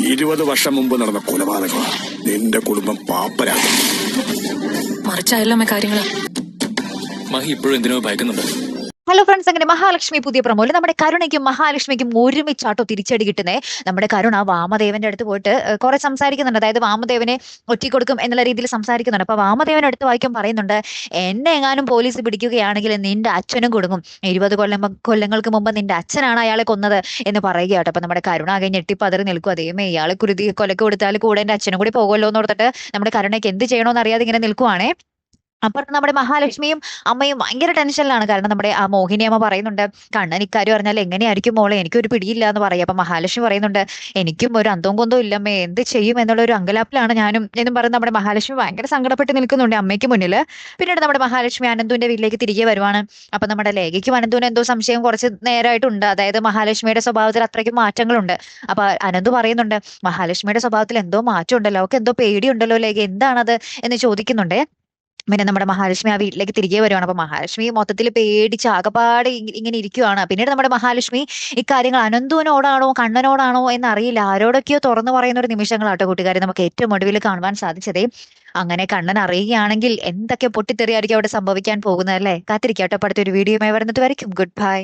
20 വർഷം മുമ്പ് നടന്ന കൊലപാതകമാണ്. നിന്റെ കുടുംബം പാപ്പരാകും. മറിച്ചായല്ലോ കാര്യങ്ങള്. മഹി ഇപ്പോഴും എന്തിനോ ഭയക്കുന്നുണ്ട്. ഹലോ ഫ്രണ്ട്സ്, അങ്ങനെ മഹാലക്ഷ്മി പുതിയ പ്രമോല് നമ്മുടെ കരുണയ്ക്കും മഹാലക്ഷ്മിക്കും ഒരുമിച്ചാട്ടോ തിരിച്ചടി കിട്ടുന്നേ. നമ്മുടെ കരുണ വാമദേവന്റെ അടുത്ത് പോയിട്ട് കുറെ സംസാരിക്കുന്നുണ്ട്. അതായത് വാമദേവനെ ഒറ്റിക്കൊടുക്കും എന്നുള്ള രീതിയിൽ സംസാരിക്കുന്നുണ്ട്. അപ്പൊ വാമദേവൻ അടുത്ത് വായിക്കാൻ പറയുന്നുണ്ട്, എന്നെ എങ്ങാനും പോലീസ് പിടിക്കുകയാണെങ്കിൽ നിന്റെ അച്ഛനും കൊടുക്കും. 20 കൊല്ലങ്ങൾക്ക് മുമ്പ് നിന്റെ അച്ഛനാണ് അയാളെ കൊന്നത് എന്ന് പറയുകയാട്ടോ. അപ്പൊ നമ്മുടെ കരുണ ആകെ ഞെട്ടിപ്പതറി നിൽക്കും. അതേമേ ഇയാളെ കൊലക്ക് കൊടുത്താൽ കൂടെ എന്റെ അച്ഛനും കൂടി പോകുമല്ലോ എന്ന് ഓർത്തിട്ട് നമ്മുടെ കരുണയ്ക്ക് എന്ത് ചെയ്യണമെന്ന് അറിയാതെ ഇങ്ങനെ നിൽക്കുവാണേ. അപ്പുറത്ത് നമ്മുടെ മഹാലക്ഷ്മിയും അമ്മയും ഭയങ്കര ടെൻഷനിലാണ്. കാരണം നമ്മുടെ ആ മോഹിനി അമ്മ പറയുന്നുണ്ട്, കണ്ണൻ ഇക്കാര്യം അറിഞ്ഞാൽ എങ്ങനെയായിരിക്കും മോളെ, എനിക്കൊരു പിടിയില്ല എന്ന് പറയും. അപ്പൊ മഹാലക്ഷ്മി പറയുന്നുണ്ട്, എനിക്കും ഒരു അന്തവും കൊന്തവും ഇല്ലമ്മേ, എന്ത് ചെയ്യും എന്നുള്ള ഒരു അങ്കലാപ്പിലാണ് ഞാനും എന്നും പറഞ്ഞ് നമ്മുടെ മഹാലക്ഷ്മി ഭയങ്കര സങ്കടപ്പെട്ട് നിൽക്കുന്നുണ്ട് അമ്മയ്ക്ക് മുന്നിൽ. പിന്നീട് നമ്മുടെ മഹാലക്ഷ്മി അനന്തുവിന്റെ വീട്ടിലേക്ക് തിരികെ വരുവാണ്. അപ്പൊ നമ്മുടെ ലേഖയ്ക്കും അനന്തുവിന് എന്തോ സംശയം കുറച്ച് നേരമായിട്ടുണ്ട്. അതായത് മഹാലക്ഷ്മിയുടെ സ്വഭാവത്തിൽ അത്രയ്ക്കും മാറ്റങ്ങളുണ്ട്. അപ്പൊ അനന്തു പറയുന്നുണ്ട്, മഹാലക്ഷ്മിയുടെ സ്വഭാവത്തിൽ എന്തോ മാറ്റം ഉണ്ടല്ലോ, അവർക്ക് എന്തോ പേടിയുണ്ടല്ലോ ലേഖ, എന്താണത് എന്ന് ചോദിക്കുന്നുണ്ട്. പിന്നെ നമ്മുടെ മഹാലക്ഷ്മി ആ വീട്ടിലേക്ക് തിരികെ വരുവാണ്. അപ്പൊ മഹാലക്ഷ്മി മൊത്തത്തിൽ പേടിച്ച് ആകപ്പാടെ ഇങ്ങനെ ഇരിക്കുവാണ്. പിന്നീട് നമ്മുടെ മഹാലക്ഷ്മി ഇക്കാര്യങ്ങൾ അനന്തുവിനോടാണോ കണ്ണനോടാണോ എന്നറിയില്ല, ആരോടൊക്കെയോ തുറന്നു പറയുന്ന ഒരു നിമിഷങ്ങളാട്ടോ കൂട്ടുകാരെ നമുക്ക് ഏറ്റവും ഒടുവിൽ കാണുവാൻ സാധിച്ചതേ. അങ്ങനെ കണ്ണൻ അറിയുകയാണെങ്കിൽ എന്തൊക്കെ പൊട്ടിത്തെറിയായിരിക്കും അവിടെ സംഭവിക്കാൻ പോകുന്നത് അല്ലേ. കാത്തിരിക്കാട്ടോ. അടുത്തൊരു വീഡിയോയുമായി വരുന്നത് വരയ്ക്കും. Good bye.